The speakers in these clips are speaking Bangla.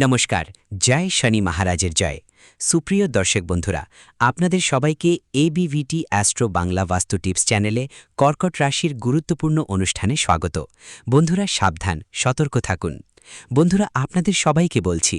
নমস্কার, জয় শনি মহারাজের জয়। সুপ্রিয় দর্শক বন্ধুরা, আপনাদের সবাইকে এবিভিটি অ্যাস্ট্রো বাংলা বাস্তু টিপস চ্যানেলে কর্কট রাশির গুরুত্বপূর্ণ অনুষ্ঠানে স্বাগত। বন্ধুরা সাবধান, সতর্ক থাকুন। বন্ধুরা আপনাদের সবাইকে বলছি,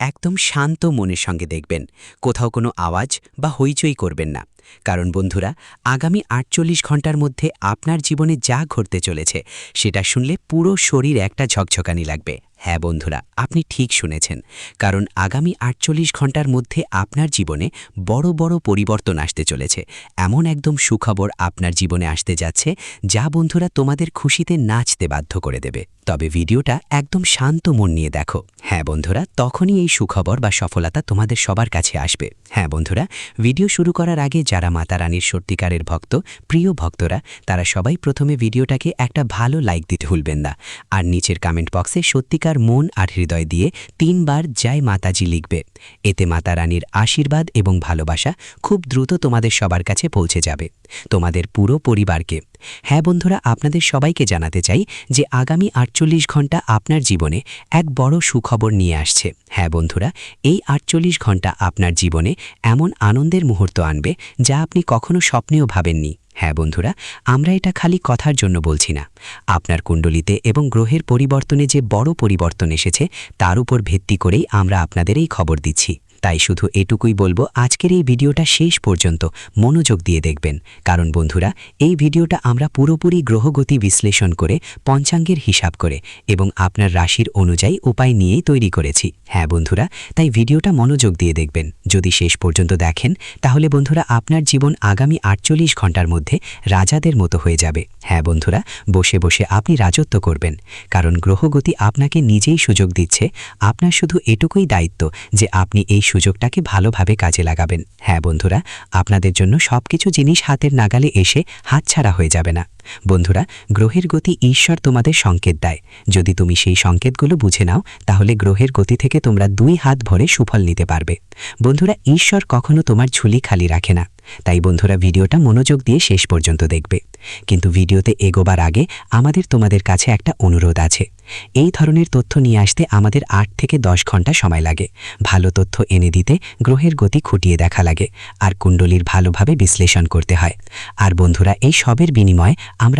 একদম শান্ত মনের সঙ্গে দেখবেন, কোথাও কোনো আওয়াজ বা হইচই করবেন না। কারণ বন্ধুরা, আগামী ৪৮ ঘন্টার মধ্যে আপনার জীবনে যা ঘটতে চলেছে সেটা শুনলে পুরো শরীর একটা ঝকঝকানি লাগবে। হ্যাঁ বন্ধুরা, আপনি ঠিক শুনেছেন, কারণ আগামী ৪৮ ঘন্টার মধ্যে আপনার জীবনে বড় বড় পরিবর্তন আসতে চলেছে। এমন একদম সুখবর আপনার জীবনে আসতে যাচ্ছে যা বন্ধুরা তোমাদের খুশিতে নাচতে বাধ্য করে দেবে। তবে ভিডিওটা একদম শান্ত মন নিয়ে দেখো। হ্যাঁ বন্ধুরা, তখনই এই সুখবর বা সফলতা তোমাদের সবার কাছে আসবে। হ্যাঁ বন্ধুরা, ভিডিও শুরু করার আগে যারা মাতা রানীর সত্যিকারের ভক্ত, প্রিয় ভক্তরা, তারা সবাই প্রথমে ভিডিওটাকে একটা ভালো লাইক দিতে ভুলবেন না। আর নিচের কমেন্ট বক্সে সত্যিকার মন আর হৃদয় দিয়ে ৩ বার জয় মাতাজি লিখবে। এতে মাতা রানীর আশীর্বাদ এবং ভালোবাসা খুব দ্রুত তোমাদের সবার কাছে পৌঁছে যাবে, তোমাদের পুরো পরিবারকে। হ্যাঁ বন্ধুরা, আপনাদের সবাইকে জানাতে চাই যে আগামী ৪৮ ঘন্টা আপনার জীবনে এক বড় সুখবর নিয়ে আসছে। হ্যাঁ বন্ধুরা, এই ৪৮ ঘন্টা আপনার জীবনে এমন আনন্দের মুহূর্ত আনবে যা আপনি কখনো স্বপ্নেও ভাবেননি। হ্যাঁ বন্ধুরা, আমরা এটা খালি কথার জন্য বলছি না। আপনার কুণ্ডলিতে এবং গ্রহের পরিবর্তনে যে বড় পরিবর্তন এসেছে তার উপর ভিত্তি করেই আমরা আপনাদের এই খবর দিচ্ছি। তাই শুধু এটুকুই বলবো, আজকের এই ভিডিওটা শেষ পর্যন্ত মনোযোগ দিয়ে দেখবেন। কারণ বন্ধুরা, এই ভিডিওটা আমরা পুরোপুরি গ্রহগতি বিশ্লেষণ করে, পঞ্চাঙ্গের হিসাব করে এবং আপনার রাশির অনুযায়ী উপায় নিয়েই তৈরি করেছি। হ্যাঁ বন্ধুরা, তাই ভিডিওটা মনোযোগ দিয়ে দেখবেন। যদি শেষ পর্যন্ত দেখেন তাহলে বন্ধুরা আপনার জীবন আগামী ৪৮ ঘন্টার মধ্যে রাজাদের মতো হয়ে যাবে। হ্যাঁ বন্ধুরা, বসে বসে আপনি রাজত্ব করবেন, কারণ গ্রহগতি আপনাকে নিজেই সুযোগ দিচ্ছে। আপনার শুধু এটুকুই দায়িত্ব যে আপনি এই সুযোগটাকে ভালোভাবে কাজে লাগাবেন। হ্যাঁ বন্ধুরা, আপনাদের জন্য সবকিছু জিনিস হাতের নাগালে এসে হাতছাড়া হয়ে যাবে না। বন্ধুরা, গ্রহের গতি ঈশ্বর তোমাদের সংকেত দেয়। যদি তুমি সেই সংকেতগুলো বুঝে নাও তাহলে গ্রহের গতি থেকে তোমরা ২ হাত ভরে সুফল নিতে পারবে। বন্ধুরা, ঈশ্বর কখনো তোমার ঝুলি খালি রাখে না। তাই বন্ধুরা, ভিডিওটা মনোযোগ দিয়ে শেষ পর্যন্ত দেখবে। কিন্তু ভিডিওতে এগোবার আগে আমাদের তোমাদের কাছে একটা অনুরোধ আছে। এই ধরনের তথ্য নিয়ে আসতে আমাদের ৮ থেকে ১০ ঘন্টা সময় লাগে। ভালো তথ্য এনে দিতে গ্রহের গতি খুঁটিয়ে দেখা লাগে আর কুণ্ডলীর ভালোভাবে বিশ্লেষণ করতে হয়। আর বন্ধুরা, এই সবের বিনিময়ে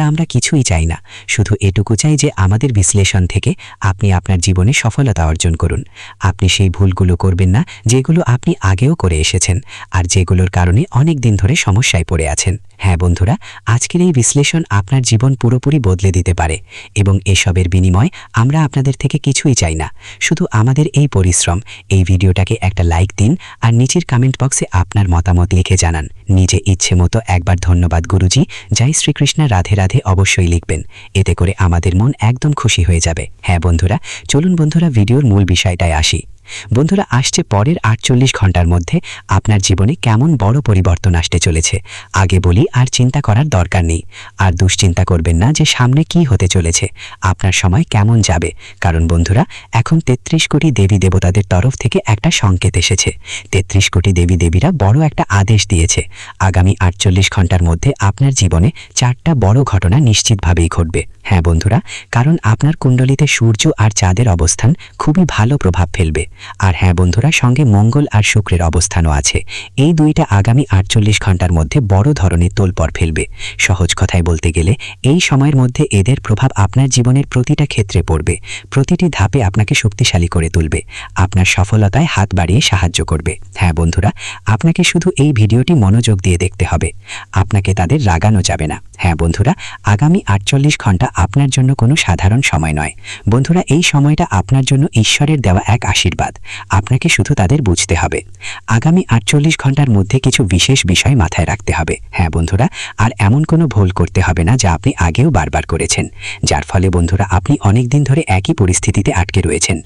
আমরা কিছুই চাই না, শুধু এটুকু চাই যে আমাদের বিশ্লেষণ থেকে আপনি আপনার জীবনে সফলতা অর্জন করুন। আপনি সেই ভুলগুলো করবেন না যেগুলো আপনি আগেও করে এসেছেন আর যেগুলোর কারণে অনেক দিন ধরে সমস্যায় পড়ে আছেন। হ্যাঁ বন্ধুরা, আজকের এই বিশ্লেষণ আপনার জীবন পুরোপুরি বদলে দিতে পারে এবং এসবের বিনিময় আমরা আপনাদের থেকে কিছুই চাই না, শুধু আমাদের এই পরিশ্রম। এই ভিডিওটাকে একটা লাইক দিন আর নিচের কমেন্ট বক্সে আপনার মতামত লিখে জানান। নিজে ইচ্ছে মতো একবার ধন্যবাদ গুরুজি, জয় শ্রীকৃষ্ণ, রাধে রাধে অবশ্যই লিখবেন। এতে করে আমাদের মন একদম খুশি হয়ে যাবে। হ্যাঁ বন্ধুরা, চলুন বন্ধুরা ভিডিওর মূল বিষয়টায় আসি। বন্ধুরা, আসছে পরের ৪৮ ঘন্টার মধ্যে আপনার জীবনে কেমন বড় পরিবর্তন আসতে চলেছে। আগে বলি, আর চিন্তা করার দরকার নেই, আর দুশ্চিন্তা করবেন না যে সামনে কি হতে চলেছে, আপনার সময় কেমন যাবে। কারণ বন্ধুরা, এখন ৩৩ কোটি দেবী দেবতাদের তরফ থেকে একটা সংকেত এসেছে। ৩৩ কোটি দেবী দেবীরা বড় একটা আদেশ দিয়েছে। আগামী ৪৮ ঘন্টার মধ্যে আপনার জীবনে ৪টা বড় ঘটনা নিশ্চিতভাবেই ঘটবে। হ্যাঁ বন্ধুরা, কারণ আপনার কুণ্ডলিতে সূর্য আর চাঁদের অবস্থান খুবই ভালো প্রভাব ফেলবে। আর হ্যাঁ বন্ধুরা, সঙ্গে মঙ্গল আর শুক্রের অবস্থানও আছে। এই দুইটা আগামী ৪৮ ঘন্টার মধ্যে বড় ধরনের তোলপাড় ফেলবে। সহজ কথায় বলতে গেলে এই সময়ের মধ্যে এদের প্রভাব আপনার জীবনের প্রতিটা ক্ষেত্রে পড়বে, প্রতিটি ধাপে আপনাকে শক্তিশালী করে তুলবে, আপনার সফলতায় হাত বাড়িয়ে সাহায্য করবে। হ্যাঁ বন্ধুরা, আপনাকে শুধু এই ভিডিওটি মনোযোগ দিয়ে দেখতে হবে, আপনাকে তাদের রাগানো যাবে না। হ্যাঁ বন্ধুরা, আগামী ৪৮ ঘন্টা আপনার জন্য কোনো সাধারণ সময় নয়। বন্ধুরা, এই সময়টা আপনার জন্য ঈশ্বরের দেওয়া এক আশীর্বাদ। আপনাকে শুধু তাদের বুঝতে হবে। আগামী ৪৮ ঘন্টার মধ্যে কিছু বিশেষ বিষয় মাথায় রাখতে হবে। হ্যাঁ বন্ধুরা, আর এমন কোনো ভুল করতে হবে না যা আপনি আগেও বারবার করেছেন, যার ফলে বন্ধুরা আপনি অনেক দিন ধরে একই পরিস্থিতিতে আটকে রয়েছেন।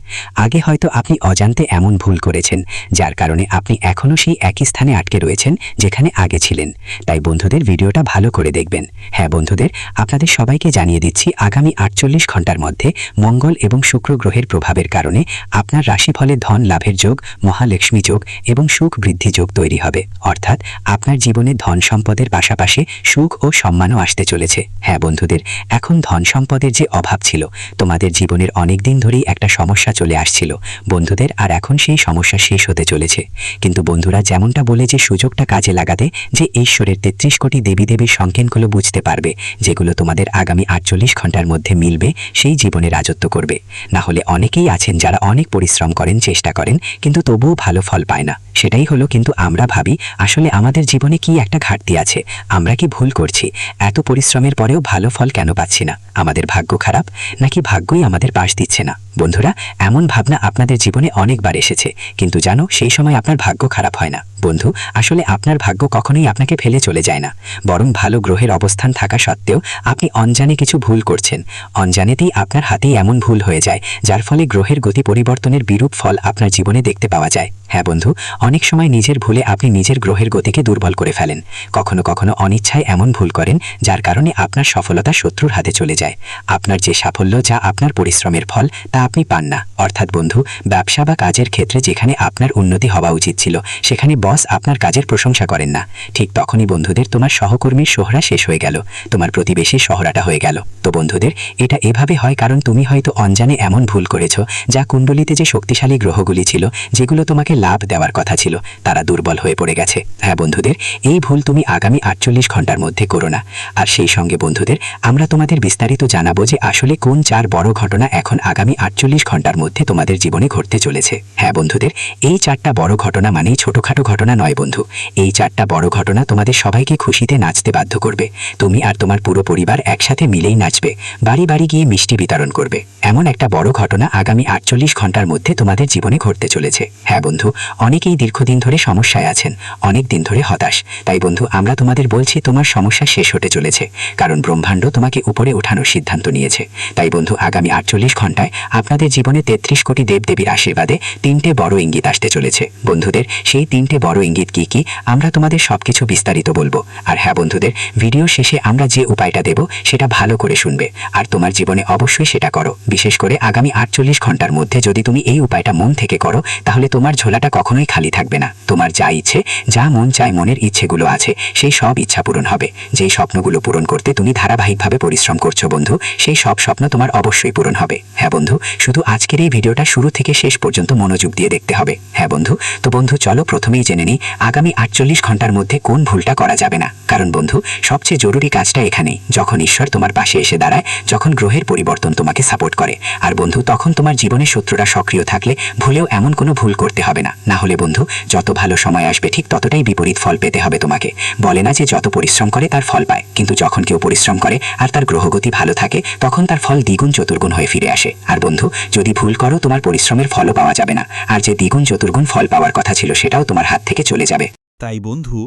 আগে হয়তো আপনি অজান্তে এমন ভুল করেছেন যার কারণে আপনি এখনও সেই একই স্থানে আটকে রয়েছেন যেখানে আগে ছিলেন। তাই বন্ধুদের, ভিডিওটা ভালো করে দেখবেন। হ্যাঁ বন্ধুদের, আপনাদের সবাইকে জানিয়ে দিচ্ছি, আগামী ৪৮ ঘন্টার মধ্যে মঙ্গল এবং শুক্র গ্রহের প্রভাবের কারণে আপনার রাশিফল ফলে ধন লাভের যোগ, মহালক্ষ্মী যোগ এবং সুখ বৃদ্ধি যোগ তৈরি হবে। অর্থাৎ আপনার জীবনে ধন সম্পদের পাশাপাশি সুখ ও সম্মানও আসতে চলেছে। হ্যাঁ বন্ধুদের, এখন ধন সম্পদের যে অভাব ছিল, তোমাদের জীবনের অনেক দিন ধরেই একটা সমস্যা চলে আসছিল বন্ধুদের, আর এখন সেই সমস্যা শেষ হতে চলেছে। কিন্তু বন্ধুরা, যেমনটা বলে যে সুযোগটা কাজে লাগাতে, যে ঈশ্বরের 33 কোটি দেবীদেবীর সংকেতগুলো বুঝতে পারবে, যেগুলো তোমাদের আগামী 48 ঘন্টার মধ্যে মিলবে, সেই জীবনে রাজত্ব করবে। না হলে অনেকেই আছেন যারা অনেক পরিশ্রম করেন, চেষ্টা করেন, কিন্তু তবুও ভালো ফল পায় না। সেটাই হলো, কিন্তু আমরা ভাবি আসলে আমাদের জীবনে কি একটা ঘাটতি আছে, আমরা কি ভুল করছি, এত পরিশ্রমের পরেও ভালো ফল কেন পাচ্ছি না? আমাদের ভাগ্য খারাপ, নাকি ভাগ্যই আমাদের পাশ দিচ্ছে না? বন্ধুরা, এমন ভাবনা আপনাদের জীবনে অনেকবার এসেছে, কিন্তু জানো, সেই সময় আপনার ভাগ্য খারাপ হয় না বন্ধু। আসলে আপনার ভাগ্য কখনোই আপনাকে ফেলে চলে যায় না, বরং ভালো গ্রহের অবস্থান থাকা সত্ত্বেও আপনি অনজানে কিছু ভুল করছেন। অনজানেতেই আপনার হাতেই এমন ভুল হয়ে যায়, যার ফলে গ্রহের গতি পরিবর্তনের বিরূপ ফল আপনার জীবনে দেখতে পাওয়া যায়। হ্যাঁ বন্ধু, অনেক সময় নিজের ভুলে আপনি নিজের গ্রহের গতিকে দুর্বল করে ফেলেন। কখনো কখনো অনিচ্ছায় এমন ভুল করেন, যার কারণে আপনার সফলতা শত্রুর হাতে চলে যায়। আপনার যে সাফল্য, যা আপনার পরিশ্রমের ফল, তা আপনি পান না। অর্থাৎ বন্ধু, ব্যবসা বা কাজের ক্ষেত্রে যেখানে আপনার উন্নতি হওয়া উচিত ছিল, সেখানে বস আপনার কাজের প্রশংসা করেন না। ঠিক তখনই বন্ধুদের, তোমার সহকর্মীর সোহরা শেষ হয়ে গেল, তোমার প্রতিবেশীর শহরাটা হয়ে গেল। তো বন্ধুদের, এটা এভাবে হয় কারণ তুমি হয়তো অনজানে এমন ভুল করেছো, যা কুণ্ডলিতে যে শক্তিশালী গ্রহগুলি ছিল, যেগুলো তোমাকে লাভ দেওয়ার কথা ছিল, তারা দুর্বল হয়ে পড়ে গেছে। হ্যাঁ বন্ধুদের, এই ভুল তুমি আগামী 48 ঘন্টার মধ্যে করো না। আর সেই সঙ্গে বন্ধুদের, আমরা তোমাদের বিস্তারিত জানাবো যে আসলে কোন 4 বড় ঘটনা এখন আগামী 48 ঘন্টার মধ্যে তোমাদের জীবনে ঘটতে চলেছে। হ্যাঁ বন্ধুদের, এই 4টা বড় ঘটনা মানেই ছোটখাটো ঘটনা নয় বন্ধু। এই 4টা বড় ঘটনা তোমাদের সবাইকে খুশিতে নাচতে বাধ্য করবে। তুমি আর তোমার পুরো পরিবার একসাথে মিলেই নাচবে, বাড়ি বাড়ি গিয়ে মিষ্টি বিতরণ করবে। এমন একটা বড় ঘটনা আগামী 48 ঘন্টার মধ্যে তোমাদের জীবনে ঘটতে চলেছে। হ্যাঁ বন্ধু, অনেকেই দীর্ঘদিন ধরে সমস্যায় আছেন, অনেক দিন ধরে হতাশ। তাই বন্ধু, আমরা তোমাদের বলছি, তোমার সমস্যা শেষ হতে চলেছে, কারণ ব্রহ্মাণ্ড তোমাকে উপরে ওঠানোর সিদ্ধান্ত নিয়েছে। তাই বন্ধু, আগামী 48 ঘন্টায় আপনাদের জীবনে 33 কোটি দেবদেবীর আশীর্বাদে 3টে বড় ইঙ্গিত আসতে চলেছে। বন্ধুদের, সেই 3টে বড় ইঙ্গিত কি কি, আমরা তোমাদের সবকিছু বিস্তারিত বলবো। আর হ্যাঁ বন্ধুদের, ভিডিও শেষে আমরা যে উপায়টা দেব, সেটা ভালো করে শুনবে, আর তোমার জীবনে অবশ্যই সেটা করো। বিশেষ করে আগামী 48 ঘন্টার মধ্যে যদি তুমি এই উপায়টা মন থেকে করো, তাহলে তোমার ঝোলাটা কখনোই খালি থাকবে না। তোমার যা ইচ্ছে, যা মন চায়, মনের ইচ্ছেগুলো আছে, সেই সব ইচ্ছা পূরণ হবে। যেই স্বপ্নগুলো পূরণ করতে তুমি ধারাবাহিকভাবে পরিশ্রম করছো বন্ধু, সেই সব স্বপ্ন তোমার অবশ্যই পূরণ হবে। হ্যাঁ বন্ধু, শুধু আজকের এই ভিডিওটা শুরু থেকে শেষ পর্যন্ত মনোযোগ দিয়ে দেখতে হবে। হ্যাঁ বন্ধু, তো বন্ধু চলো প্রথমেই জেনে নিই আগামী 48 ঘন্টার মধ্যে কোন ভুলটা করা যাবে না। কারণ বন্ধু, সবচেয়ে জরুরি কাজটা এখানেই, যখন ঈশ্বর তোমার পাশে এসে দাঁড়ায়, যখন গ্রহের পরিবর্তন তোমাকে সাপোর্ট করে। আর বন্ধু, তখন তোমার জীবনে শত্রুরা সক্রিয় থাকলে ভুলেও এমন কোনো ভুল করতে হবে না। না হলে বন্ধু, যত ভালো সময় আসবে, ঠিক ততটাই বিপরীত ফল পেতে হবে তোমাকে। বলে না যে যত পরিশ্রম করে তার ফল পায়, কিন্তু যখন কেউ পরিশ্রম করে আর তার গ্রহগতি ভালো থাকে, তখন তার ফল দ্বিগুণ চতুর্গুণ হয়ে ফিরে আসে। আর বন্ধু, যদি ভুল করো, তোমার পরিশ্রমের ফলও পাওয়া যাবে না, আর যে দ্বিগুণ চতুর্গুণ ফল পাওয়ার কথা ছিল, সেটাও তোমার হাত থেকে চলে যাবে। তাই বন্ধু,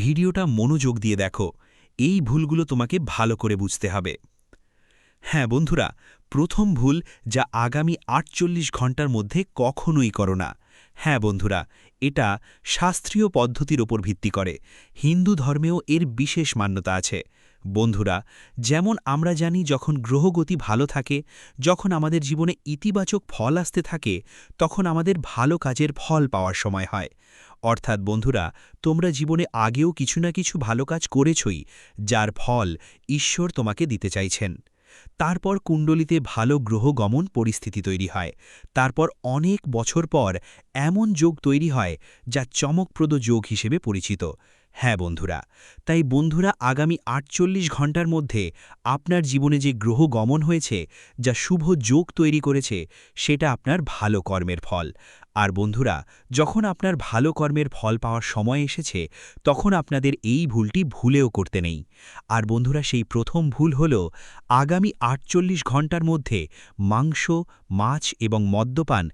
ভিডিওটা মনোযোগ দিয়ে দেখো, এই ভুলগুলো তোমাকে ভালো করে বুঝতে হবে। হ্যাঁ বন্ধুরা, প্রথম ভুল, যা আগামী 48 ঘন্টার মধ্যে কখনোই করো না। হ্যাঁ বন্ধুরা, এটা শাস্ত্রীয় পদ্ধতির ওপর ভিত্তি করে। হিন্দু ধর্মেও এর বিশেষ মান্যতা আছে। বন্ধুরা, যেমন আমরা জানি, যখন গ্রহগতি ভালো থাকে, যখন আমাদের জীবনে ইতিবাচক ফল আসতে থাকে, তখন আমাদের ভালো কাজের ফল পাওয়ার সময় হয়। অর্থাৎ বন্ধুরা, তোমরা জীবনে আগেও কিছু না কিছু ভালো কাজ করেছই, যার ফল ঈশ্বর তোমাকে দিতে চাইছেন। তারপর কুণ্ডলিতে ভালো গ্রহ গমন পরিস্থিতি তৈরি হয়। তারপর অনেক বছর পর এমন যোগ তৈরি হয়, যা চমকপ্রদ যোগ হিসেবে পরিচিত। হ্যাঁ বন্ধুরা, তাই বন্ধুরা, আগামী 48 ঘন্টার মধ্যে আপনার জীবনে যে গ্রহ গমন হয়েছে, যা শুভ যোগ তৈরি করেছে, সেটা আপনার ভালো কর্মের ফল। আর বন্ধুরা, যখন আপনার ভালো কর্মের ফল পাওয়ার সময় এসেছে, তখন আপনাদের এই ভুলটি ভুলেও করতে নেই। আর বন্ধুরা, সেই প্রথম ভুল হল, আগামী 48 ঘন্টার মধ্যে মাংস, মাছ এবং মদ্যপান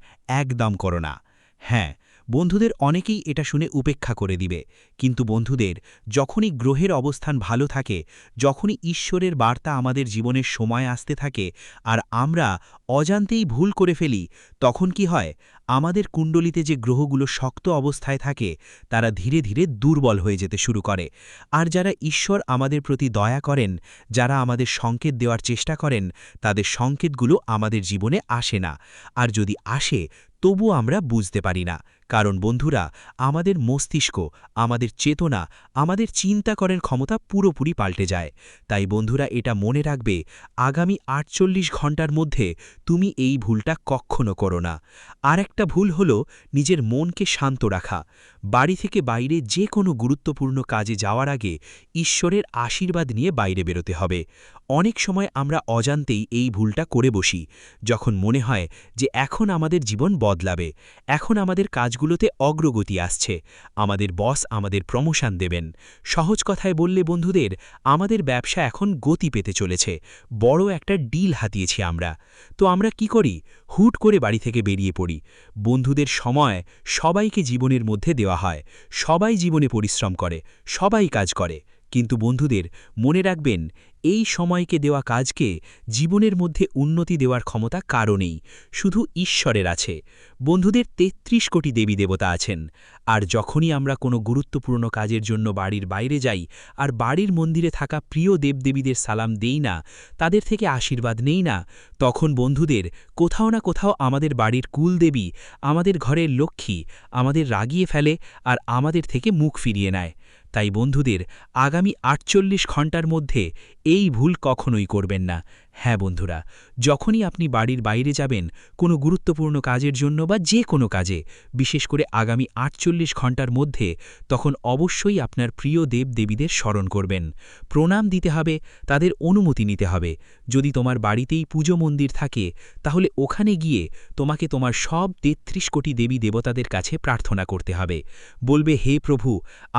একদম করো না। হ্যাঁ বন্ধুদের, অনেকেই এটা শুনে উপেক্ষা করে দিবে, কিন্তু বন্ধুদের, যখনই গ্রহের অবস্থান ভালো থাকে, যখনই ঈশ্বরের বার্তা আমাদের জীবনের সময় আসতে থাকে, আর আমরা অজান্তেই ভুল করে ফেলি, তখন কি হয়, আমাদের কুণ্ডলিতে যে গ্রহগুলো শক্ত অবস্থায় থাকে, তারা ধীরে ধীরে দুর্বল হয়ে যেতে শুরু করে। আর যারা ঈশ্বর আমাদের প্রতি দয়া করেন, যারা আমাদের সংকেত দেওয়ার চেষ্টা করেন, তাদের সংকেতগুলো আমাদের জীবনে আসে না। আর যদি আসে, তবুও আমরা বুঝতে পারি না, কারণ বন্ধুরা আমাদের মস্তিষ্ক, আমাদের চেতনা, আমাদের চিন্তা করার ক্ষমতা পুরোপুরি পাল্টে যায়। তাই বন্ধুরা এটা মনে রাখবে, আগামী ৪৮ ঘন্টার মধ্যে তুমি এই ভুলটা কখনো করো না। আর একটা ভুল হলো নিজের মনকে শান্ত রাখা। বাড়ি থেকে বাইরে যে কোনো গুরুত্বপূর্ণ কাজে যাওয়ার আগে ঈশ্বরের আশীর্বাদ নিয়ে বাইরে বেরোতে হবে। অনেক সময় আমরা অজান্তেই এই ভুলটা করে বসি, যখন মনে হয় যে এখন আমাদের জীবন বদলাবে, এখন আমাদের কাজগুলোতে অগ্রগতি আসছে, আমাদের বস আমাদের প্রমোশন দেবেন। সহজ কথায় বললে বন্ধুদের, আমাদের ব্যবসা এখন গতি পেতে চলেছে, বড় একটা ডিল হাতিয়েছি আমরা। তো আমরা কি করি? হুট করে বাড়ি থেকে বেরিয়ে পড়ি। বন্ধুদের সময় সবাইকে জীবনের মধ্যে দেওয়া হয়, সবাই জীবনে পরিশ্রম করে, সবাই কাজ করে, কিন্তু বন্ধুদের মনে রাখবেন, এই সময়কে দেওয়া কাজকে জীবনের মধ্যে উন্নতি দেওয়ার ক্ষমতা কারও নেই, শুধু ঈশ্বরের আছে। বন্ধুদের ৩৩ কোটি দেবী দেবতা আছেন, আর যখনই আমরা কোনো গুরুত্বপূর্ণ কাজের জন্য বাড়ির বাইরে যাই আর বাড়ির মন্দিরে থাকা প্রিয় দেবদেবীদের সালাম দেই না, তাদের থেকে আশীর্বাদ নেই না, তখন বন্ধুদের কোথাও না কোথাও আমাদের বাড়ির কুলদেবী, আমাদের ঘরের লক্ষ্মী আমাদের রাগিয়ে ফেলে আর আমাদের থেকে মুখ ফিরিয়ে নেয়। তাই বন্ধুদের আগামী ৪৮ ঘন্টার মধ্যে এই ভুল কখনোই করবেন না। হ্যাঁ বন্ধুরা, যখনই আপনি বাড়ির বাইরে যাবেন কোনো গুরুত্বপূর্ণ কাজের জন্য বা যে কোনো কাজে, বিশেষ করে আগামী ৪৮ ঘন্টার মধ্যে, তখন অবশ্যই আপনার প্রিয় দেবদেবীদের স্মরণ করবেন, প্রণাম দিতে হবে, তাদের অনুমতি নিতে হবে। যদি তোমার বাড়িতেই পুজো মন্দির থাকে, তাহলে ওখানে গিয়ে তোমাকে তোমার সব ৩৩ কোটি দেবী দেবতাদের কাছে প্রার্থনা করতে হবে। বলবে, হে প্রভু,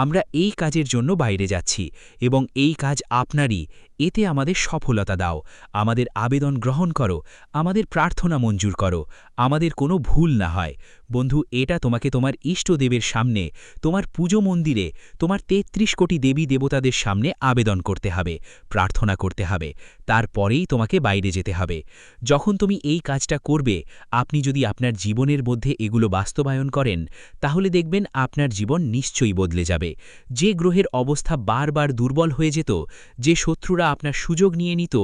আমরা এই কাজের জন্য বাইরে যাচ্ছি এবং এই কাজ আপনারই, এতে আমাদের সফলতা দাও, আমাদের আবেদন গ্রহণ করো, আমাদের প্রার্থনা মঞ্জুর করো, আমাদের কোনো ভুল না হয়। বন্ধু, এটা তোমাকে তোমার ইষ্টদেবের সামনে, তোমার পুজো মন্দিরে, তোমার ৩৩ কোটি দেবী দেবতাদের সামনে আবেদন করতে হবে, প্রার্থনা করতে হবে, তারপরেই তোমাকে বাইরে যেতে হবে। যখন তুমি এই কাজটা করবে, আপনি যদি আপনার জীবনের মধ্যে এগুলো বাস্তবায়ন করেন, তাহলে দেখবেন আপনার জীবন নিশ্চয়ই বদলে যাবে। যে গ্রহের অবস্থা বারবার দুর্বল হয়ে যেত, যে শত্রুরা আপনার সুযোগ নিয়ে নিত,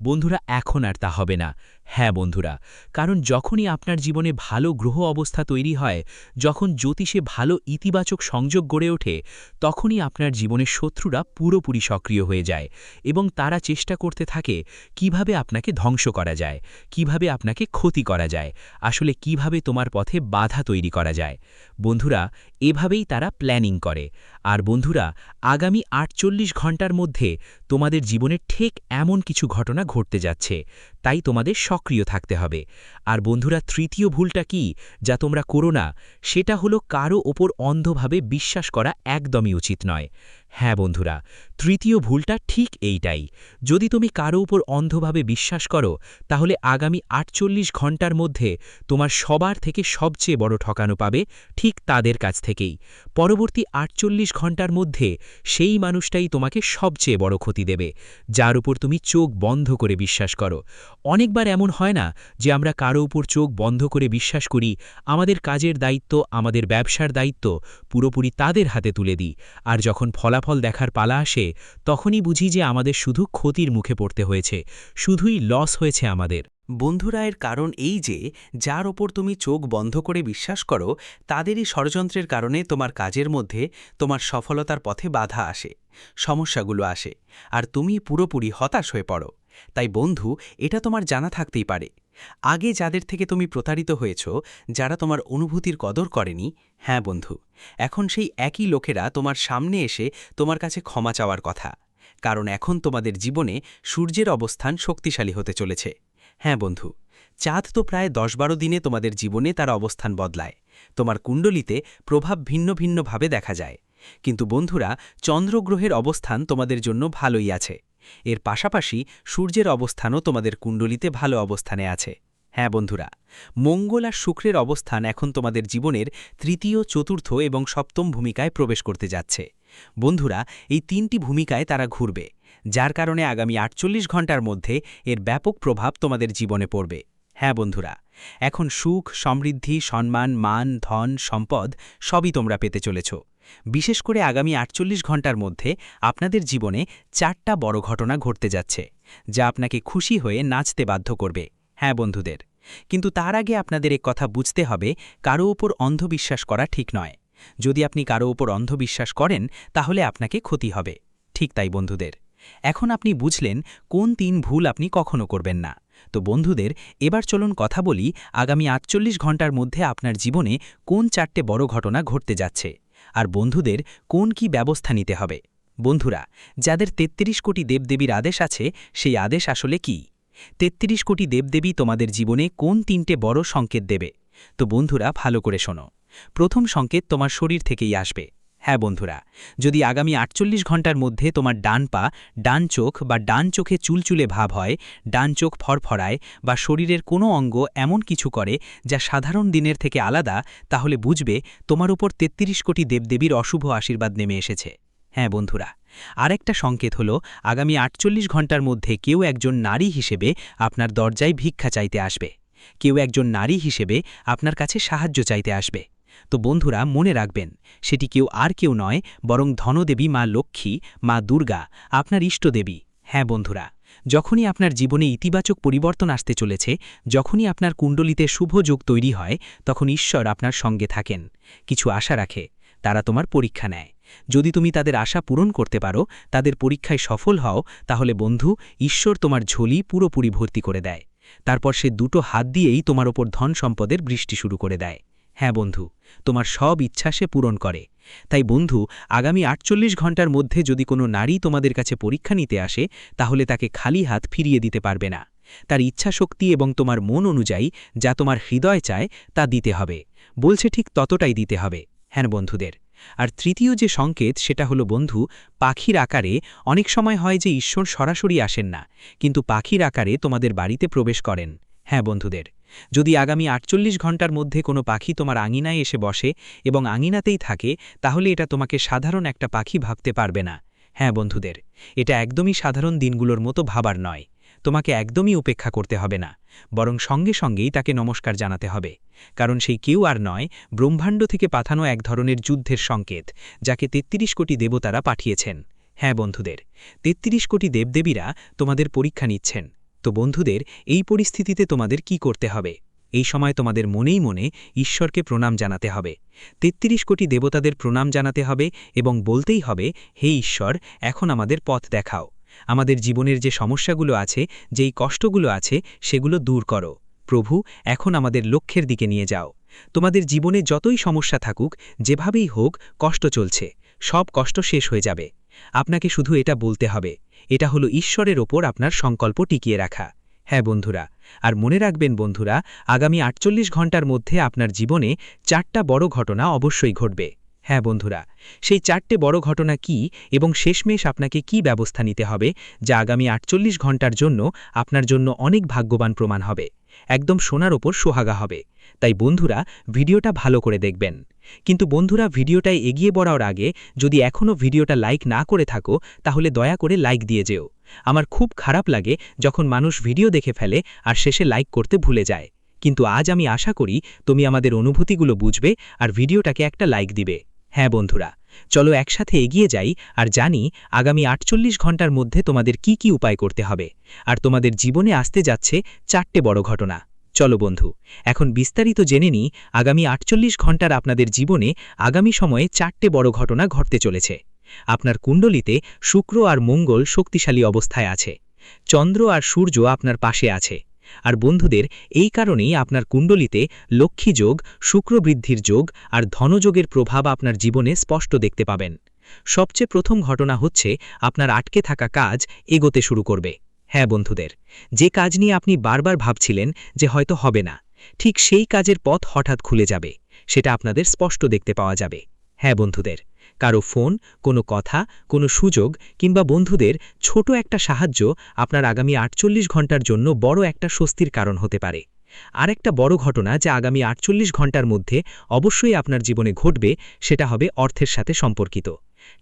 বন্ধুরা এখন আর তা হবে না। হ্যাঁ বন্ধুরা, কারণ যখনই আপনার জীবনে ভালো গ্রহ অবস্থা তৈরি হয়, যখন জ্যোতিষে ভালো ইতিবাচক সংযোগ গড়ে ওঠে, তখনই আপনার জীবনের শত্রুরা পুরোপুরি সক্রিয় হয়ে যায় এবং তারা চেষ্টা করতে থাকে কিভাবে আপনাকে ধ্বংস করা যায়, কিভাবে আপনাকে ক্ষতি করা যায়, আসলে কিভাবে তোমার পথে বাধা তৈরি করা যায়। বন্ধুরা, এভাবেই তারা প্ল্যানিং করে। আর বন্ধুরা, আগামী ৪৮ ঘন্টার মধ্যে তোমাদের জীবনে ঠিক এমন কিছু ঘটনা ঘটতে যাচ্ছে, তাই তোমাদের সক্রিয় থাকতে হবে। আর বন্ধুরা, তৃতীয় ভুলটা কি যা তোমরা করো না, সেটা হলো কারো ওপর অন্ধভাবে বিশ্বাস করা একদমই উচিত নয়। হ্যাঁ বন্ধুরা, তৃতীয় ভুলটা ঠিক এইটাই। যদি তুমি কারো উপর অন্ধভাবে বিশ্বাস করো, তাহলে আগামী ৪৮ ঘন্টার মধ্যে তোমার সবার থেকে সবচেয়ে বড় ঠকানো পাবে ঠিক তাদের কাছ থেকেই। পরবর্তী ৪৮ ঘন্টার মধ্যে সেই মানুষটাই তোমাকে সবচেয়ে বড় ক্ষতি দেবে, যার উপর তুমি চোখ বন্ধ করে বিশ্বাস করো। অনেকবার এমন হয় না যে আমরা কারো উপর চোখ বন্ধ করে বিশ্বাস করি, আমাদের কাজের দায়িত্ব, আমাদের ব্যবসার দায়িত্ব পুরোপুরি তাদের হাতে তুলে দিই, আর যখন ফলাফল দেখার পালা আসে, তখনই বুঝি যে আমাদের শুধু ক্ষতির মুখে পড়তে হয়েছে, শুধুই লস হয়েছে আমাদের। বন্ধুরা, এর কারণ এই যে যার ওপর তুমি চোখ বন্ধ করে বিশ্বাস করো, তাদেরই ষড়যন্ত্রের কারণে তোমার কাজের মধ্যে, তোমার সফলতার পথে বাধা আসে, সমস্যাগুলো আসে, আর তুমি পুরোপুরি হতাশ হয়ে পড়ো। তাই বন্ধু, এটা তোমার জানা থাকতেই পারে, আগে যাদের থেকে তুমি প্রতারিত হয়েছ, যারা তোমার অনুভূতির কদর করেনি, হ্যাঁ বন্ধু, এখন সেই একই লোকেরা তোমার সামনে এসে তোমার কাছে ক্ষমা চাওয়ার কথা, কারণ এখন তোমাদের জীবনে সূর্যের অবস্থান শক্তিশালী হতে চলেছে। হ্যাঁ বন্ধু, চাঁদ তো প্রায় ১০-১২ দিনে তোমাদের জীবনে তার অবস্থান বদলায়, তোমার কুণ্ডলিতে প্রভাব ভিন্ন ভিন্নভাবে দেখা যায়। কিন্তু বন্ধুরা, চন্দ্রগ্রহের অবস্থান তোমাদের জন্য ভালোই আছে, এর পাশাপাশি সূর্যের অবস্থানও তোমাদের কুণ্ডলিতে ভালো অবস্থানে আছে। হ্যাঁ বন্ধুরা, মঙ্গল আর শুক্রের অবস্থান এখন তোমাদের জীবনের তৃতীয়, চতুর্থ এবং সপ্তম ভূমিকায় প্রবেশ করতে যাচ্ছে। বন্ধুরা, এই ৩টি ভূমিকায় তারা ঘুরবে, যার কারণে আগামী ৪৮ ঘন্টার মধ্যে এর ব্যাপক প্রভাব তোমাদের জীবনে পড়বে। হ্যাঁ বন্ধুরা, এখন সুখ, সমৃদ্ধি, সম্মান, মান, ধন, সম্পদ সবই তোমরা পেতে চলেছ। বিশেষ করে আগামী ৪৮ ঘন্টার মধ্যে আপনাদের জীবনে ৪টা বড় ঘটনা ঘটতে যাচ্ছে, যা আপনাকে খুশি হয়ে নাচতে বাধ্য করবে। হ্যাঁ বন্ধুদের, কিন্তু তার আগে আপনাদের এক কথা বুঝতে হবে, কারো ওপর অন্ধবিশ্বাস করা ঠিক নয়। যদি আপনি কারো ওপর অন্ধবিশ্বাস করেন তাহলে আপনাকে ক্ষতি হবে। ঠিক তাই বন্ধুদের, এখন আপনি বুঝলেন কোন 3 ভুল আপনি কখনো করবেন না। তো বন্ধুদের, এবার চলুন কথা বলি আগামী 48 ঘন্টার মধ্যে আপনার জীবনে কোন 4টে বড় ঘটনা ঘটতে যাচ্ছে, আর বন্ধুদের কোন কি ব্যবস্থা নিতে হবে। বন্ধুরা, যাদের 33 কোটি দেবদেবীর আদেশ আছে, সেই আদেশ আসলে কি? 33 কোটি দেবদেবী তোমাদের জীবনে কোন 3টে বড় সংকেত দেবে? তো বন্ধুরা, ভালো করে শোনো। প্রথম সংকেত তোমার শরীর থেকেই আসবে। হ্যাঁ বন্ধুরা, যদি আগামী 48 ঘন্টার মধ্যে তোমার ডান পা, ডান চোখ বা ডান চোখে চুলচুলে ভাব হয়, ডান চোখ ফরফরায় বা শরীরের কোনো অঙ্গ এমন কিছু করে যা সাধারণ দিনের থেকে আলাদা, তাহলে বুঝবে তোমার উপর 33 কোটি দেবদেবীর অশুভ আশীর্বাদ নেমে এসেছে। হ্যাঁ বন্ধুরা, আরেকটা সংকেত হলো আগামী 48 ঘন্টার মধ্যে কেউ একজন নারী হিসেবে আপনার দরজায় ভিক্ষা চাইতে আসবে। কেউ একজন নারী হিসেবে আপনার কাছে সাহায্য চাইতে আসবে। তো বন্ধুরা, মনে রাখবেন, সেটি কেউ নয়, বরং ধনদেবী মা লক্ষ্মী, মা দুর্গা, আপনার ইষ্টদেবী। হ্যাঁ বন্ধুরা, যখনই আপনার জীবনে ইতিবাচক পরিবর্তন আসতে চলেছে, যখনই আপনার কুণ্ডলিতে শুভ যোগ তৈরি হয়, তখন ঈশ্বর আপনার সঙ্গে থাকেন, কিছু আশা রাখে, তারা তোমার পরীক্ষা নেয়। যদি তুমি তাদের আশা পূরণ করতে পারো, তাদের পরীক্ষায় সফল হও, তাহলে বন্ধু, ঈশ্বর তোমার ঝোলি পুরোপুরি ভর্তি করে দেয়। তারপর সে দুটো হাত দিয়েই তোমার ওপর ধন সম্পদের বৃষ্টি শুরু করে দেয়। হ্যাঁ বন্ধু, তোমার সব ইচ্ছা সে পূরণ করে। তাই বন্ধু, আগামী 48 ঘন্টার মধ্যে যদি কোনো নারী তোমাদের কাছে পরীক্ষা নিতে আসে, তাহলে তাকে খালি হাত ফিরিয়ে দিতে পারবে না। তার ইচ্ছাশক্তি এবং তোমার মন অনুযায়ী যা তোমার হৃদয় চায় তা দিতে হবে, বলছে ঠিক ততটাই দিতে হবে। হ্যাঁ বন্ধুদের, আর তৃতীয় যে সংকেত, সেটা হলো বন্ধু, পাখির আকারে। অনেক সময় হয় যে ঈশ্বর সরাসরি আসেন না, কিন্তু পাখির আকারে তোমাদের বাড়িতে প্রবেশ করেন। হ্যাঁ বন্ধুদের, যদি আগামী 48 ঘন্টার মধ্যে কোনো পাখি তোমার আঙিনায় এসে বসে এবং আঙিনাতেই থাকে, তাহলে এটা তোমাকে সাধারণ একটা পাখি ভাবতে পারবে না। হ্যাঁ বন্ধুদের, এটা একদমই সাধারণ দিনগুলোর মতো ভাবার নয়। তোমাকে একদমই উপেক্ষা করতে হবে না, বরং সঙ্গে সঙ্গেই তাকে নমস্কার জানাতে হবে, কারণ সেই কেউ আর নয়, ব্রহ্মাণ্ড থেকে পাঠানো এক ধরনের যুদ্ধের সংকেত, যাকে 33 কোটি দেবতারা পাঠিয়েছেন। হ্যাঁ বন্ধুদের, 33 কোটি দেবদেবীরা তোমাদের পরীক্ষা নিচ্ছেন। তো বন্ধুদের, এই পরিস্থিতিতে তোমাদের কি করতে হবে? এই সময় তোমাদের মনেই মনে ঈশ্বরকে প্রণাম জানাতে হবে। 33 কোটি দেবতাদের প্রণাম জানাতে হবে এবং বলতেই হবে, হে ঈশ্বর, এখন আমাদের পথ দেখাও। আমাদের জীবনের যে সমস্যাগুলো আছে, যেই কষ্টগুলো আছে, সেগুলো দূর করো। প্রভু, এখন আমাদের লক্ষ্যের দিকে নিয়ে যাও। তোমাদের জীবনে যতই সমস্যা থাকুক, যেভাবেই হোক, কষ্ট চলছে, সব কষ্ট শেষ হয়ে যাবে। আপনাকে শুধু এটা বলতে হবে। এটা হলো ঈশ্বরের ওপর আপনার সংকল্প টিকিয়ে রাখা। হ্যাঁ বন্ধুরা, আর মনে রাখবেন বন্ধুরা, আগামী 48 ঘন্টার মধ্যে আপনার জীবনে 4টা বড় ঘটনা অবশ্যই ঘটবে। হ্যাঁ বন্ধুরা, সেই 4টে বড় ঘটনা কি এবং শেষমেশ আপনাকে কি ব্যবস্থা নিতে হবে, যা আগামী 48 ঘন্টার জন্য আপনার জন্য অনেক ভাগ্যবান প্রমাণ হবে, একদম সোনার ওপর সোহাগা হবে। তাই বন্ধুরা, ভিডিওটা ভালো করে দেখবেন। কিন্তু বন্ধুরা, ভিডিওটায় এগিয়ে বড়ার আগে যদি এখনও ভিডিওটা লাইক না করে থাকো, তাহলে দয়া করে লাইক দিয়ে যেও। আমার খুব খারাপ লাগে যখন মানুষ ভিডিও দেখে ফেলে আর শেষে লাইক করতে ভুলে যায়। কিন্তু আজ আমি আশা করি তুমি আমাদের অনুভূতিগুলো বুঝবে আর ভিডিওটাকে একটা লাইক দিবে। হ্যাঁ বন্ধুরা, চলো একসাথে এগিয়ে যাই আর জানি আগামী 48 ঘন্টার মধ্যে তোমাদের কি কি উপায় করতে হবে, আর তোমাদের জীবনে আসতে যাচ্ছে 4টে বড় ঘটনা। চলো বন্ধু, এখন বিস্তারিত জেনে নিই আগামী 48 ঘন্টার আপনাদের জীবনে আগামী সময়ে 4টে বড় ঘটনা ঘটতে চলেছে। আপনার কুণ্ডলিতে শুক্র আর মঙ্গল শক্তিশালী অবস্থায় আছে, চন্দ্র আর সূর্য আপনার পাশে আছে। আর বন্ধুদের, এই কারণেই আপনার কুণ্ডলিতে লক্ষ্মী যোগ, শুক্র বৃদ্ধির যোগ আর ধনযোগের প্রভাব আপনার জীবনে স্পষ্ট দেখতে পাবেন। সবচেয়ে প্রথম ঘটনা হচ্ছে, আপনার আটকে থাকা কাজ এগোতে শুরু করবে। হ্যাঁ বন্ধুদের, যে কাজ নিয়ে আপনি বারবার ভাবছিলেন যে হয়তো হবে না, ঠিক সেই কাজের পথ হঠাৎ খুলে যাবে, সেটা আপনাদের স্পষ্ট দেখতে পাওয়া যাবে। হ্যাঁ বন্ধুদের, কারো ফোন, কোনো কথা, কোনো সুযোগ কিংবা বন্ধুদের ছোট একটা সাহায্য আপনার আগামী 48 ঘন্টার জন্য বড় একটা স্বস্তির কারণ হতে পারে। আরেকটা বড় ঘটনা যা আগামী 48 ঘন্টার মধ্যে অবশ্যই আপনার জীবনে ঘটবে, সেটা হবে অর্থের সাথে সম্পর্কিত।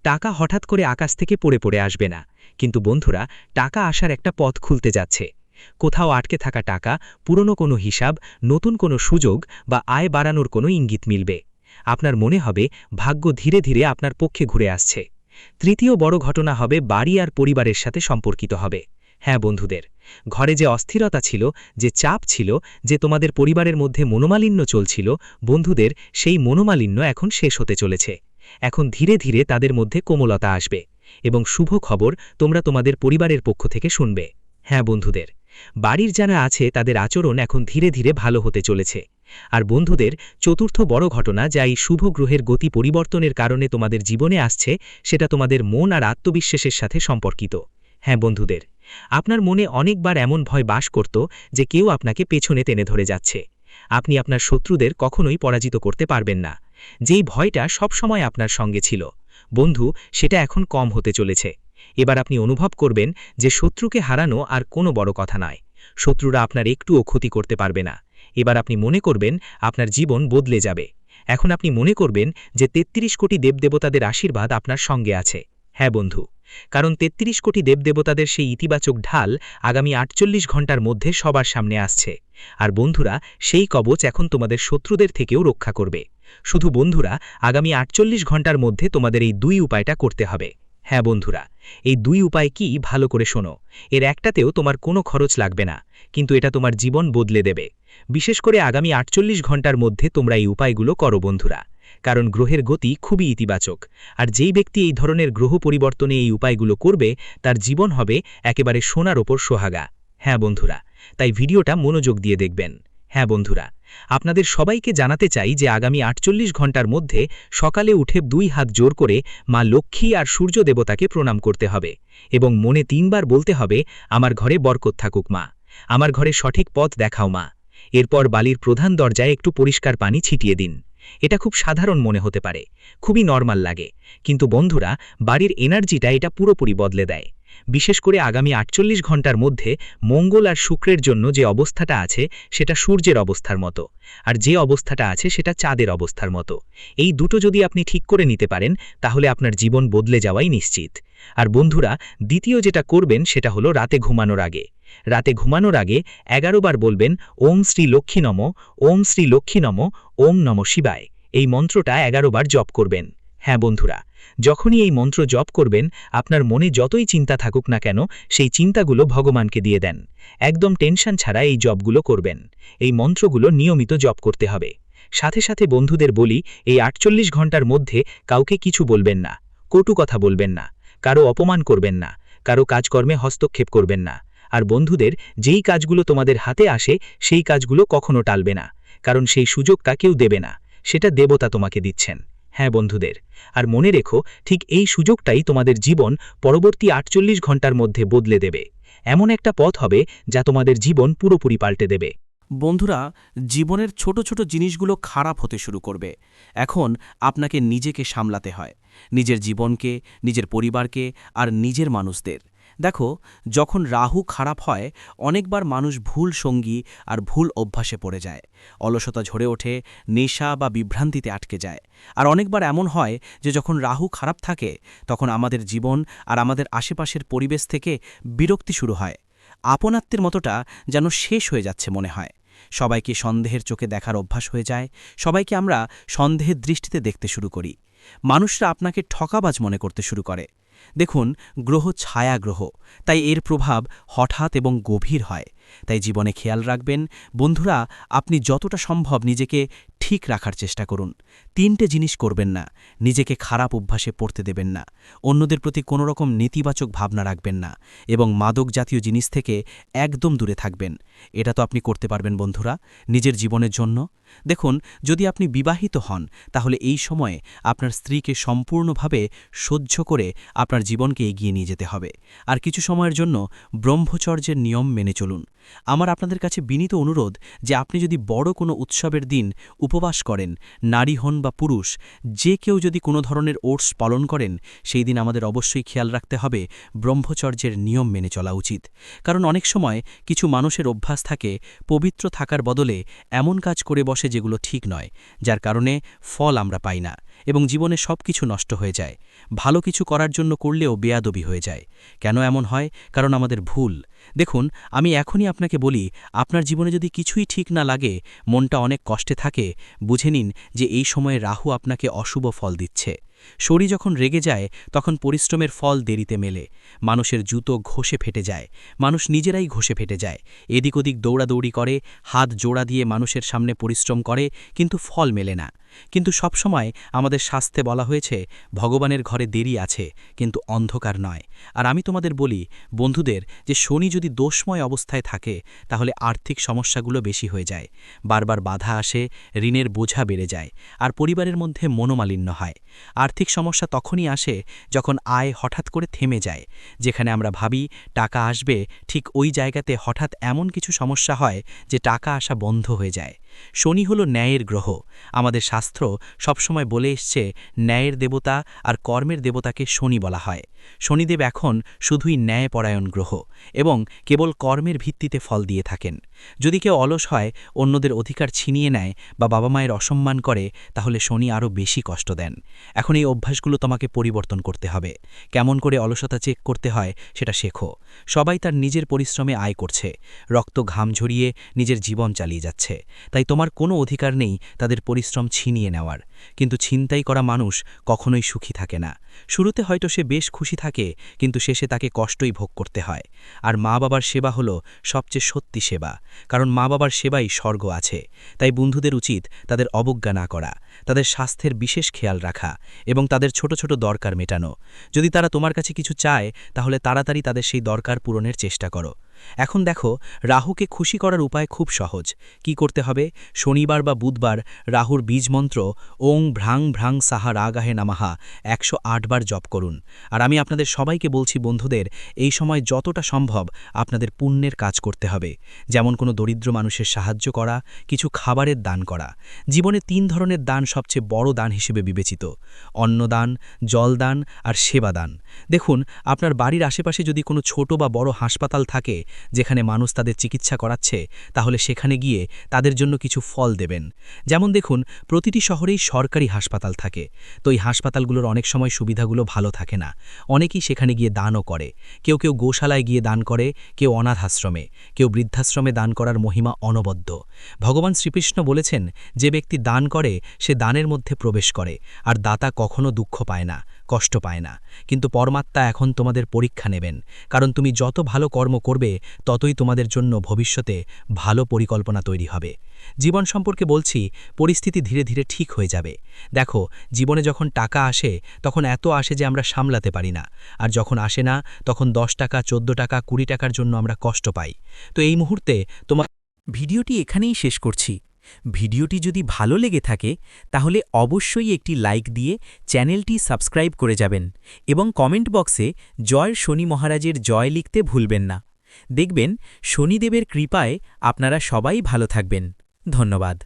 টাকা হঠাৎ করে আকাশ থেকে পড়ে আসবে না, কিন্তু বন্ধুরা, টাকা আসার একটা পথ খুলতে যাচ্ছে। কোথাও আটকে থাকা টাকা, পুরনো কোনো হিসাব, নতুন কোনো সুযোগ বা আয় বাড়ানোর কোনো ইঙ্গিত মিলবে। আপনার মনে হবে ভাগ্য ধীরে ধীরে আপনার পক্ষে ঘুরে আসছে। তৃতীয় বড় ঘটনা হবে বাড়ি আর পরিবারের সাথে সম্পর্কিত হবে। হ্যাঁ বন্ধুদের, ঘরে যে অস্থিরতা ছিল, যে চাপ ছিল, যে তোমাদের পরিবারের মধ্যে মনোমালিন্য চলছিল, বন্ধুদের সেই মনোমালিন্য এখন শেষ হতে চলেছে। এখন ধীরে ধীরে তাদের মধ্যে কোমলতা আসবে এবং শুভ খবর তোমরা তোমাদের পরিবারের পক্ষ থেকে শুনবে। হ্যাঁ বন্ধুদের, বাড়ির যারা আছে তাদের আচরণ এখন ধীরে ধীরে ভালো হতে চলেছে। আর বন্ধুদের, চতুর্থ বড় ঘটনা যা এই শুভ গ্রহের গতি পরিবর্তনের কারণে তোমাদের জীবনে আসছে, সেটা তোমাদের মন আর আত্মবিশ্বাসের সাথে সম্পর্কিত। হ্যাঁ বন্ধুদের, আপনার মনে অনেকবার এমন ভয় বাস করত যে কেউ আপনাকে পেছনে টেনে ধরে যাচ্ছে। আপনি আপনার শত্রুদের কখনোই পরাজিত করতে পারবেন না। যেই ভয়টা সবসময় আপনার সঙ্গে ছিল, বন্ধু, সেটা এখন কম হতে চলেছে। এবার আপনি অনুভব করবেন যে শত্রুকে হারানো আর কোনো বড় কথা নয়। শত্রুরা আপনার একটুও ক্ষতি করতে পারবে না। এবার আপনি মনে করবেন আপনার জীবন বদলে যাবে। এখন আপনি মনে করবেন যে ৩৩ কোটি দেবদেবতাদের আশীর্বাদ আপনার সঙ্গে আছে। হ্যাঁ বন্ধু, কারণ ৩৩ কোটি দেবদেবতাদের সেই ইতিবাচক ঢাল আগামী ৪৮ ঘণ্টার মধ্যে সবার সামনে আসছে। আর বন্ধুরা, সেই কবচ এখন তোমাদের শত্রুদের থেকেও রক্ষা করবে। শুধু বন্ধুরা, আগামী ৪৮ ঘণ্টার মধ্যে তোমাদের এই ২ উপায়টা করতে হবে। হ্যাঁ বন্ধুরা, এই ২ উপায় কি ভালো করে শোনো। এর একটাতেও তোমার কোনো খরচ লাগবে না, কিন্তু এটা তোমার জীবন বদলে দেবে। বিশেষ করে আগামী ৪৮ ঘণ্টার মধ্যে তোমরা এই উপায়গুলো করো বন্ধুরা, কারণ গ্রহের গতি খুবই ইতিবাচক। আর যেই ব্যক্তি এই ধরনের গ্রহ পরিবর্তনে এই উপায়গুলো করবে, তার জীবন হবে একেবারে সোনার ওপর সোহাগা। হ্যাঁ বন্ধুরা, তাই ভিডিওটা মনোযোগ দিয়ে দেখবেন। হ্যাঁ বন্ধুরা, আপনাদের সবাইকে জানাতে চাই যে আগামী ৪৮ ঘণ্টার মধ্যে সকালে উঠে ২ হাত জোর করে মা লক্ষ্মী আর সূর্য দেবতাকে প্রণাম করতে হবে এবং মনে ৩ বার বলতে হবে, আমার ঘরে বরকত থাকুক মা, আমার ঘরে সঠিক পথ দেখাও মা। এরপর বাড়ির প্রধান দরজায় একটু পরিষ্কার পানি ছিটিয়ে দিন। এটা খুব সাধারণ মনে হতে পারে, খুবই নরমাল লাগে, কিন্তু বন্ধুরা, বাড়ির এনার্জিটা এটা পুরোপুরি বদলে দেয়। বিশেষ করে আগামী ৪৮ ঘণ্টার মধ্যে মঙ্গল আর শুক্রের জন্য যে অবস্থাটা আছে সেটা সূর্যের অবস্থার মতো, আর যে অবস্থাটা আছে সেটা চাঁদের অবস্থার মতো। এই দুটো যদি আপনি ঠিক করে নিতে পারেন, তাহলে আপনার জীবন বদলে যাওয়াই নিশ্চিত। আর বন্ধুরা, দ্বিতীয় যেটা করবেন সেটা হলো রাতে ঘুমানোর আগে। রাতে ঘুমানোর আগে ১১ বার বলবেন, ওম শ্রী লক্ষ্মী নম, ওম শ্রী লক্ষ্মী নম, ওম নম শিবায়। এই মন্ত্রটা ১১ বার জপ করবেন। হ্যাঁ বন্ধুরা, যখনই এই মন্ত্র জপ করবেন, আপনার মনে যতই চিন্তা থাকুক না কেন, সেই চিন্তাগুলো ভগবানকে দিয়ে দেন। একদম টেনশন ছাড়া এই জপগুলো করবেন। এই মন্ত্রগুলো নিয়মিত জপ করতে হবে। সাথে সাথে বন্ধুদের বলি, এই ৪৮ ঘণ্টার মধ্যে কাউকে কিছু বলবেন না, কটু কথা বলবেন না, কারো অপমান করবেন না, কারো কাজকর্মে হস্তক্ষেপ করবেন না। আর বন্ধুদের, যেই কাজগুলো তোমাদের হাতে আসে সেই কাজগুলো কখনো টালবে না, কারণ সেই সুযোগটা কেউ দেবে না, সেটা দেবতা তোমাকে দিচ্ছেন। হ্যাঁ বন্ধুদের, আর মনে রেখো, ঠিক এই সুযোগটাই তোমাদের জীবন পরবর্তী ৪৮ ঘণ্টার মধ্যে বদলে দেবে। এমন একটা পথ হবে যা তোমাদের জীবন পুরোপুরি পাল্টে দেবে। বন্ধুরা, জীবনের ছোট ছোট জিনিসগুলো খারাপ হতে শুরু করবে। এখন আপনাকে নিজেকে সামলাতে হয়, নিজের জীবনকে, নিজের পরিবারকে আর নিজের মানুষদের। দেখো, যখন রাহু খারাপ হয়, অনেকবার মানুষ ভুল সঙ্গী আর ভুল অভ্যাসে পড়ে যায়, অলসতা ঝরে ওঠে, নেশা বা বিভ্রান্তিতে আটকে যায়। আর অনেকবার এমন হয় যে যখন রাহু খারাপ থাকে, তখন আমাদের জীবন আর আমাদের আশেপাশের পরিবেশ থেকে বিরক্তি শুরু হয়। আপনাত্মের মতোটা যেন শেষ হয়ে যাচ্ছে মনে হয়। সবাইকে সন্দেহের চোখে দেখার অভ্যাস হয়ে যায়, সবাইকে আমরা সন্দেহের দৃষ্টিতে দেখতে শুরু করি। মানুষরা আপনাকে ঠকাবাজ মনে করতে শুরু করে। দেখুন, গ্রহ ছায়া গ্রহ, তাই এর প্রভাব হঠাৎ এবং গভীর হয়। তাই জীবনে খেয়াল রাখবেন বন্ধুরা, আপনি যতটা সম্ভব নিজেকে ঠিক রাখার চেষ্টা করুন। ৩টে জিনিস করবেন না: নিজেকে খারাপ অভ্যাসে পড়তে দেবেন না, অন্যদের প্রতি কোনো রকম নেতিবাচক ভাবনা রাখবেন না, এবং মাদক জাতীয় জিনিস থেকে একদম দূরে থাকবেন। এটা তো আপনি করতে পারবেন বন্ধুরা, নিজের জীবনের জন্য। দেখুন, যদি আপনি বিবাহিত হন, তাহলে এই সময়ে আপনার স্ত্রীকে সম্পূর্ণভাবে সহ্য করে আপনার জীবনকে এগিয়ে নিয়ে যেতে হবে। আর কিছু সময়ের জন্য ব্রহ্মচর্যের নিয়ম মেনে চলুন। আমার আপনাদের কাছে বিনীত অনুরোধ যে আপনি যদি বড় কোনো উৎসবের দিন উপবাস করেন, নারী হন বা পুরুষ, যে কেউ যদি কোনো ধরনের ওটস পালন করেন, সেই দিন আমাদের অবশ্যই খেয়াল রাখতে হবে ব্রহ্মচর্যের নিয়ম মেনে চলা উচিত। কারণ অনেক সময় কিছু মানুষের অভ্যাস থাকে পবিত্র থাকার বদলে এমন কাজ করে বসে যেগুলো ঠিক নয়, যার কারণে ফল আমরা পাই না এবং জীবনে সব কিছু নষ্ট হয়ে যায়। ভালো কিছু করার জন্য করলেও বেয়াদবি হয়ে যায়। কেন এমন হয়? কারণ আমাদের ভুল। দেখুন, আমি এখনই আপনাকে বলি, আপনার জীবনে যদি কিছুই ঠিক না লাগে, মনটা অনেক কষ্টে থাকে, বুঝে নিন যে এই সময়ে রাহু আপনাকে অশুভ ফল দিচ্ছে। শনি যখন রেগে যায় তখন পরিশ্রমের ফল দেরিতে মেলে, মানুষের জুতো ঘষে ফেটে যায়, মানুষ নিজেরাই ঘষে ফেটে যায়, এদিক ওদিক দৌড়াদৌড়ি করে, হাত জোড়া দিয়ে মানুষের সামনে পরিশ্রম করে, কিন্তু ফল মেলে না। কিন্তু সবসময় আমাদের শাস্ত্রে বলা হয়েছে ভগবানের ঘরে দেরি আছে, কিন্তু অন্ধকার নয়। আর আমি তোমাদের বলি বন্ধুদের যে শনি যদি দোষময় অবস্থায় থাকে তাহলে আর্থিক সমস্যাগুলো বেশি হয়ে যায়, বারবার বাধা আসে, ঋণের বোঝা বেড়ে যায়, আর পরিবারের মধ্যে মনোমালিন্য হয়। আর্থিক সমস্যা তখনই আসে যখন আয় হঠাৎ করে থেমে যায়। যেখানে আমরা ভাবি টাকা আসবে, ঠিক ওই জায়গাতে হঠাৎ এমন কিছু সমস্যা হয় যে টাকা আসা বন্ধ হয়ে যায়। শনি হলো ন্যায়ের গ্রহ। আমাদের শাস্ত্র সবসময় বলে এসছে ন্যায়ের দেবতা আর কর্মের দেবতাকে শনি বলা হয়। শনিদেব এখন শুধুই ন্যায়পরায়ণ গ্রহ এবং কেবল কর্মের ভিত্তিতে ফল দিয়ে থাকেন। যদি কেউ অলস হয়, অন্যদের অধিকার ছিনিয়ে নেয় বা বাবা মায়ের অসম্মান করে, তাহলে শনি আরও বেশি কষ্ট দেন। এখন এই অভ্যাসগুলো তোমাকে পরিবর্তন করতে হবে। কেমন করে অলসতা চেক করতে হয় সেটা শেখো। সবাই তার নিজের পরিশ্রমে আয় করছে, রক্ত ঘাম ঝরিয়ে নিজের জীবন চালিয়ে যাচ্ছে, তাই তোমার কোনো অধিকার নেই তাদের পরিশ্রম ছিনিয়ে নেওয়ার। কিন্তু ছিনতাই করা মানুষ কখনোই সুখী থাকে না। শুরুতে হয়তো সে বেশ খুশি থাকে, কিন্তু শেষে তাকে কষ্টই ভোগ করতে হয়। আর মা বাবার সেবা হলো সবচেয়ে সত্যি সেবা, কারণ মা বাবার সেবাই স্বর্গ আছে। তাই বন্ধুদের উচিত তাদের অবজ্ঞা না করা, তাদের স্বাস্থ্যের বিশেষ খেয়াল রাখা এবং তাদের ছোট ছোট দরকার মেটানো। যদি তারা তোমার কাছে কিছু চায়, তাহলে তাড়াতাড়ি তাদের সেই দরকার পূরণের চেষ্টা করো। এখন দেখো, রাহুকে খুশি করার উপায় খুব সহজ। কি করতে হবে? শনিবার বা বুধবার রাহুর বীজ মন্ত্র ওং ভ্রাং ভ্রাং সাহা রাগাহে নামাহা 108 বার জপ করুন। আর আমি আপনাদের সবাইকে বলছি বন্ধুদের, এই সময় যতটা সম্ভব আপনাদের পুণ্যের কাজ করতে হবে। যেমন কোনো দরিদ্র মানুষের সাহায্য করা, কিছু খাবারের দান করা। জীবনে 3 ধরনের দান সবচেয়ে বড় দান হিসেবে বিবেচিত: অন্নদান, জলদান আর সেবাদান। দেখুন, আপনার বাড়ির আশেপাশে যদি কোনো ছোট বা বড় হাসপাতাল থাকে যেখানে মানুষ তাদের চিকিৎসা করাচ্ছে, তাহলে সেখানে গিয়ে তাদের জন্য কিছু ফল দেবেন। যেমন দেখুন, প্রতিটি শহরেই সরকারি হাসপাতাল থাকে, তো এই হাসপাতালগুলোর অনেক সময় সুবিধাগুলো ভালো থাকে না। অনেকেই সেখানে গিয়ে দানও করে। কেউ কেউ গোশালায় গিয়ে দান করে, কেউ অনাথ আশ্রমে, কেউ বৃদ্ধাশ্রমে। দান করার মহিমা অনবদ্য। ভগবান শ্রীকৃষ্ণ বলেছেন, যে ব্যক্তি দান করে সে দানের মধ্যে প্রবেশ করে, আর দাতা কখনো দুঃখ পায় না, কষ্ট পায় না। কিন্তু পরমাত্মা এখন তোমাদের পরীক্ষা নেবেন, কারণ তুমি যত ভালো কর্ম করবে ততই তোমাদের জন্য ভবিষ্যতে ভালো পরিকল্পনা তৈরি হবে। জীবন সম্পর্কে বলছি, পরিস্থিতি ধীরে ধীরে ঠিক হয়ে যাবে। দেখো, জীবনে যখন টাকা আসে তখন এত আসে যে আমরা সামলাতে পারি না, আর যখন আসে না তখন 10 টাকা, 14 টাকা, 20 টাকার জন্য আমরা কষ্ট পাই। তো এই মুহূর্তে তোমার ভিডিওটি এখানেই শেষ করছি। ভিডিওটি যদি ভালো লেগে থাকে তাহলে অবশ্যই একটি লাইক দিয়ে চ্যানেলটি সাবস্ক্রাইব করে যাবেন এবং কমেন্ট বক্সে জয় শনি মহারাজের জয় লিখতে ভুলবেন না। দেখবেন শনিদেবের কৃপায় আপনারা সবাই ভালো থাকবেন। ধন্যবাদ।